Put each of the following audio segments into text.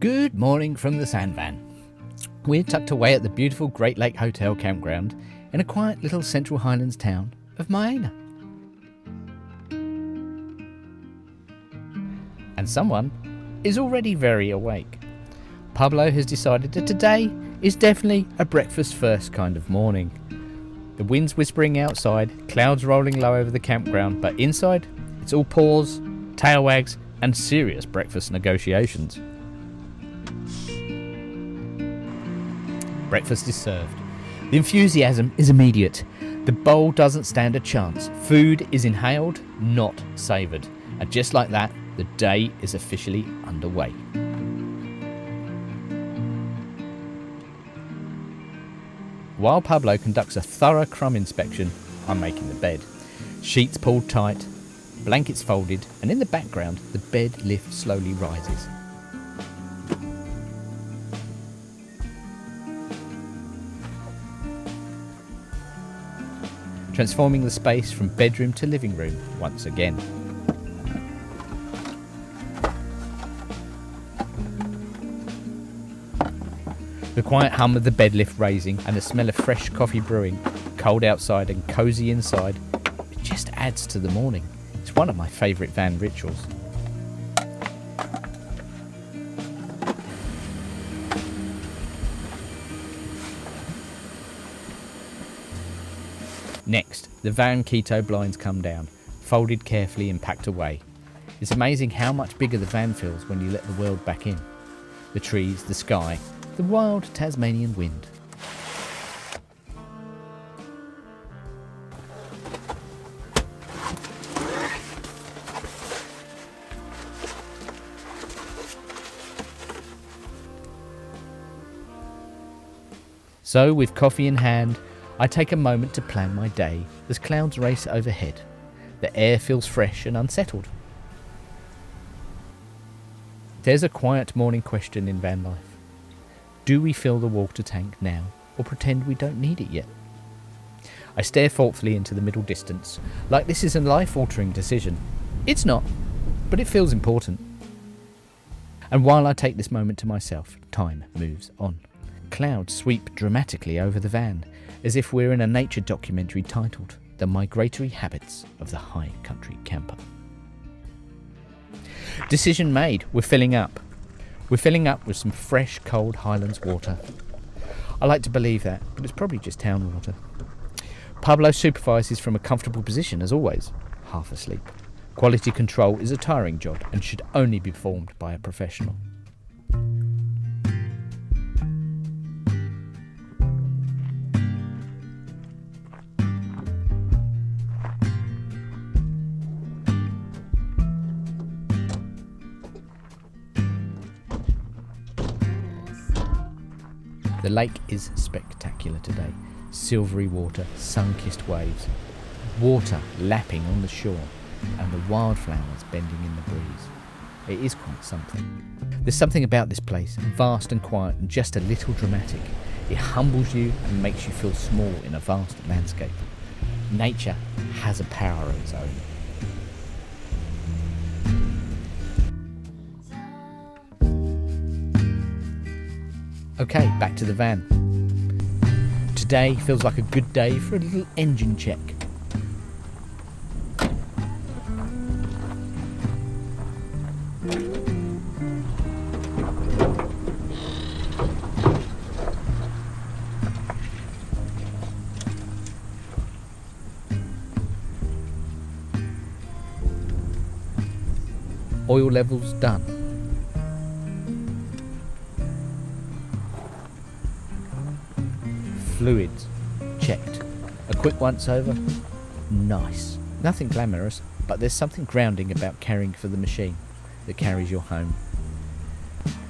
Good morning from the sandvan. We're tucked away at the beautiful Great Lake Hotel campground in a quiet little Central Highlands town of Miena. And someone is already very awake. Pablo has decided that today is definitely a breakfast first kind of morning. The wind's whispering outside, clouds rolling low over the campground, but inside it's all paws, tail wags and serious breakfast negotiations. Breakfast is served. The enthusiasm is immediate. The bowl doesn't stand a chance. Food is inhaled, not savoured. And just like that, the day is officially underway. While Pablo conducts a thorough crumb inspection, I'm making the bed. Sheets pulled tight, blankets folded, and in the background, the bed lift slowly rises. Transforming the space from bedroom to living room once again. The quiet hum of the bed lift raising and the smell of fresh coffee brewing, cold outside and cosy inside, it just adds to the morning. It's one of my favourite van rituals. Next, the van keto blinds come down, folded carefully and packed away. It's amazing how much bigger the van feels when you let the world back in. The trees, the sky, the wild Tasmanian wind. So, with coffee in hand, I take a moment to plan my day as clouds race overhead. The air feels fresh and unsettled. There's a quiet morning question in van life. Do we fill the water tank now or pretend we don't need it yet? I stare thoughtfully into the middle distance, like this is a life-altering decision. It's not, but it feels important. And while I take this moment to myself, time moves on. Clouds sweep dramatically over the van, as if we're in a nature documentary titled The Migratory Habits of the High Country Camper. Decision made, we're filling up. We're filling up with some fresh, cold Highlands water. I like to believe that, but it's probably just town water. Pablo supervises from a comfortable position as always, half asleep. Quality control is a tiring job and should only be performed by a professional. The lake is spectacular today. Silvery water, sun-kissed waves, water lapping on the shore, and the wildflowers bending in the breeze. It is quite something. There's something about this place, vast and quiet and just a little dramatic. It humbles you and makes you feel small in a vast landscape. Nature has a power of its own. Okay, back to the van. Today feels like a good day for a little engine check. Oil levels done. Fluids checked. A quick once over. Nice. Nothing glamorous, but there's something grounding about caring for the machine that carries you home.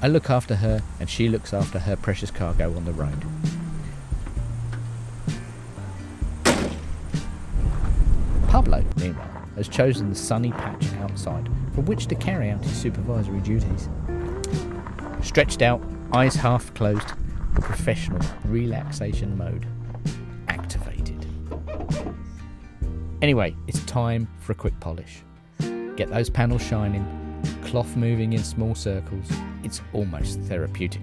I look after her and she looks after her precious cargo on the road. Pablo, meanwhile, has chosen the sunny patch outside from which to carry out his supervisory duties. Stretched out, eyes half closed, professional relaxation mode activated. Anyway, it's time for a quick polish. Get those panels shining, Cloth moving in small circles, it's almost therapeutic.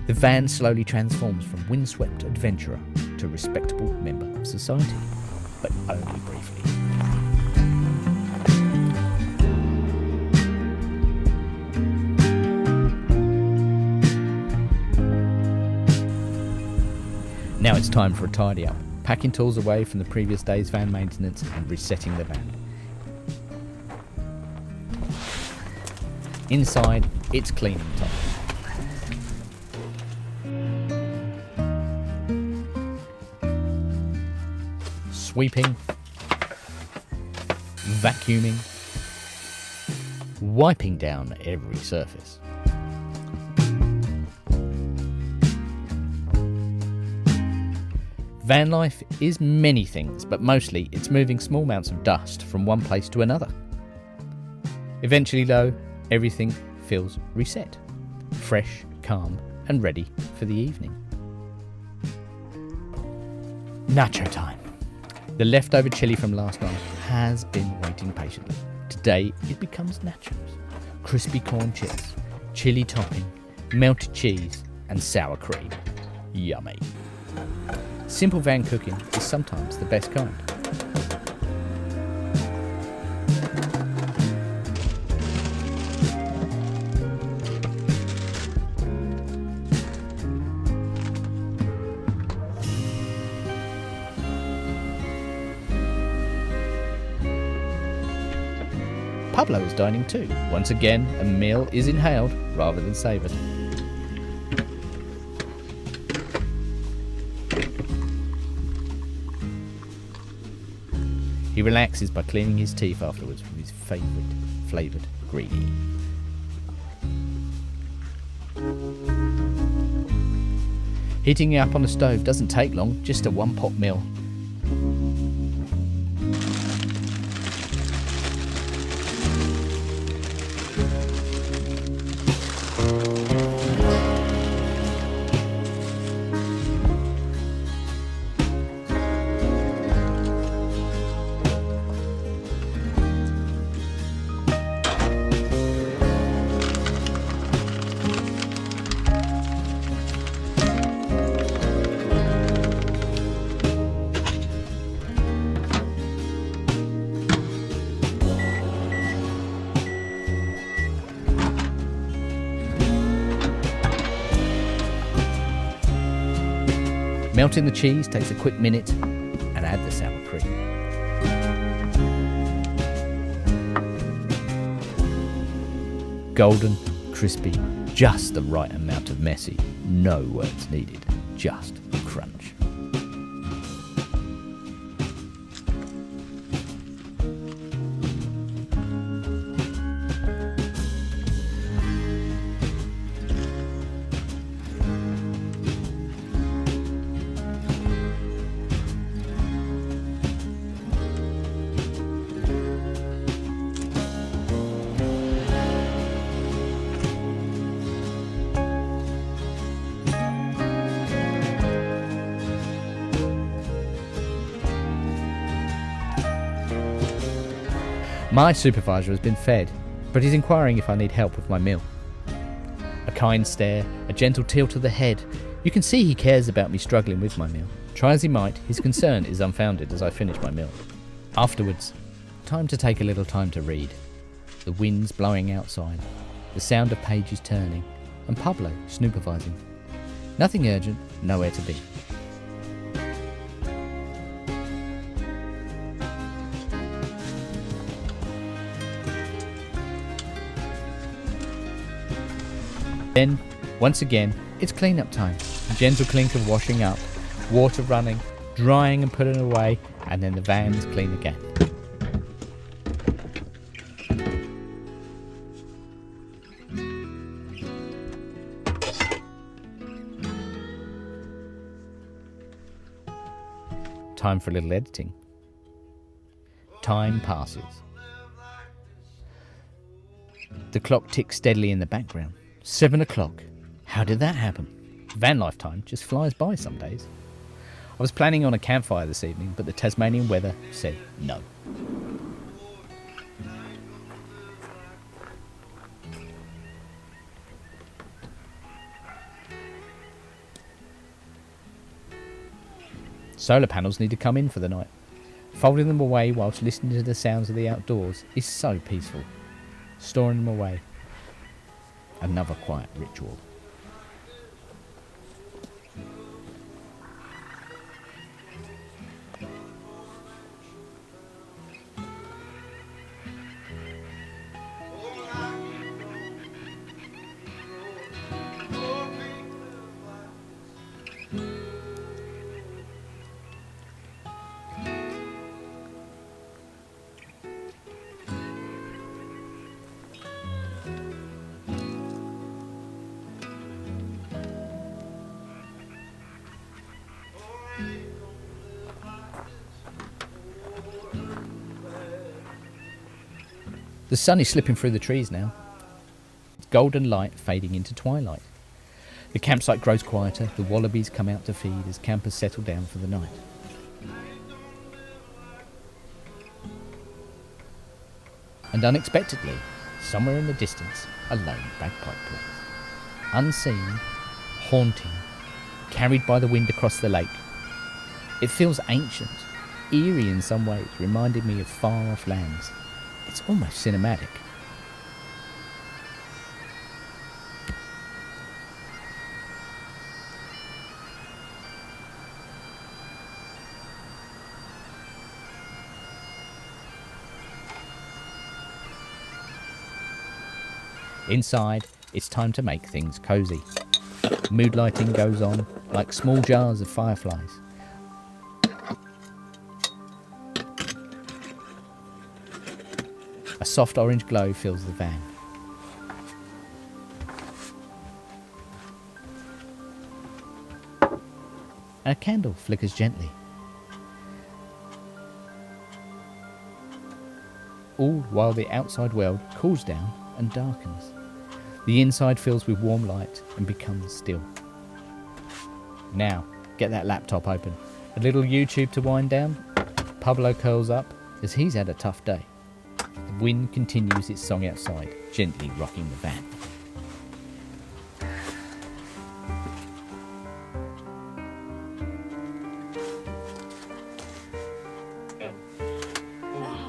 The van slowly transforms from windswept adventurer to respectable member of society, but only briefly. Now it's time for a tidy up, packing tools away from the previous day's van maintenance and resetting the van. Inside, it's cleaning time. Sweeping, vacuuming, wiping down every surface. Van life is many things, but mostly it's moving small amounts of dust from one place to another. Eventually though, everything feels reset, fresh, calm and ready for the evening. Nacho time. The leftover chili from last night has been waiting patiently. Today it becomes nachos. Crispy corn chips, chili topping, melted cheese and sour cream. Yummy. Simple van cooking is sometimes the best kind. Pablo is dining too. Once again, a meal is inhaled rather than savoured. He relaxes by cleaning his teeth afterwards with his favourite flavoured greenie. Heating it up on the stove doesn't take long, just a one-pot meal. Melting the cheese takes a quick minute and add the sour cream. Golden, crispy, just the right amount of messy. No words needed, just crunch. My supervisor has been fed, but he's inquiring if I need help with my meal. A kind stare, a gentle tilt of the head. You can see he cares about me struggling with my meal. Try as he might, his concern is unfounded as I finish my meal. Afterwards, time to take a little time to read. The wind's blowing outside, the sound of pages turning, and Pablo snoopavizing. Nothing urgent, nowhere to be. Then, once again, it's clean-up time. A gentle clink of washing up, water running, drying and putting away, and then the van's clean again. Time for a little editing. Time passes. The clock ticks steadily in the background. 7 o'clock. How did that happen? Van lifetime just flies by some days. I was planning on a campfire this evening, but the Tasmanian weather said no. Solar panels need to come in for the night. Folding them away whilst listening to the sounds of the outdoors is so peaceful. Storing them away. Another quiet ritual. The sun is slipping through the trees now, golden light fading into twilight. The campsite grows quieter, the wallabies come out to feed as campers settle down for the night. And unexpectedly, somewhere in the distance, a lone bagpipe plays. Unseen, haunting, carried by the wind across the lake. It feels ancient, eerie in some ways, reminding me of far-off lands. It's almost cinematic. Inside, it's time to make things cosy. Mood lighting goes on like small jars of fireflies. A soft orange glow fills the van. And a candle flickers gently. All while the outside world cools down and darkens. The inside fills with warm light and becomes still. Now, get that laptop open. A little YouTube to wind down. Pablo curls up as he's had a tough day. The wind continues its song outside, gently rocking the van.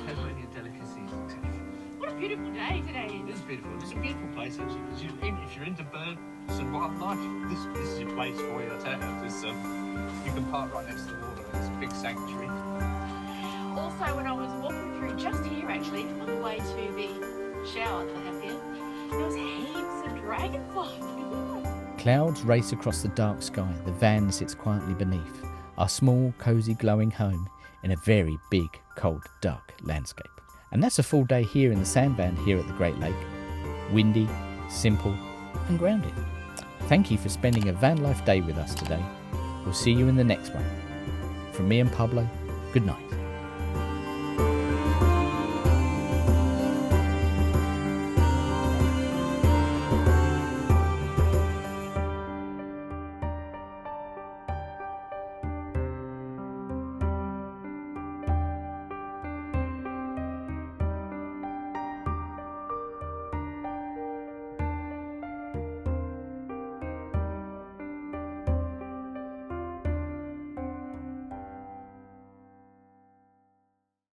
Tasmanian delicacies. What a beautiful day today It's is. beautiful. It's a beautiful place actually. Because if you're into birds and wildlife, this is your place for you. I tell you, it's, you can park right next to the water. It's a big sanctuary. Also, when I was walking through just here actually, on the way to the shower that I have here, there was heaps of dragonflies. Clouds race across the dark sky. The van sits quietly beneath. Our small, cosy, glowing home in a very big, cold, dark landscape. And that's a full day here in the sand van here at the Great Lake. Windy, simple, and grounded. Thank you for spending a van life day with us today. We'll see you in the next one. From me and Pablo, good night.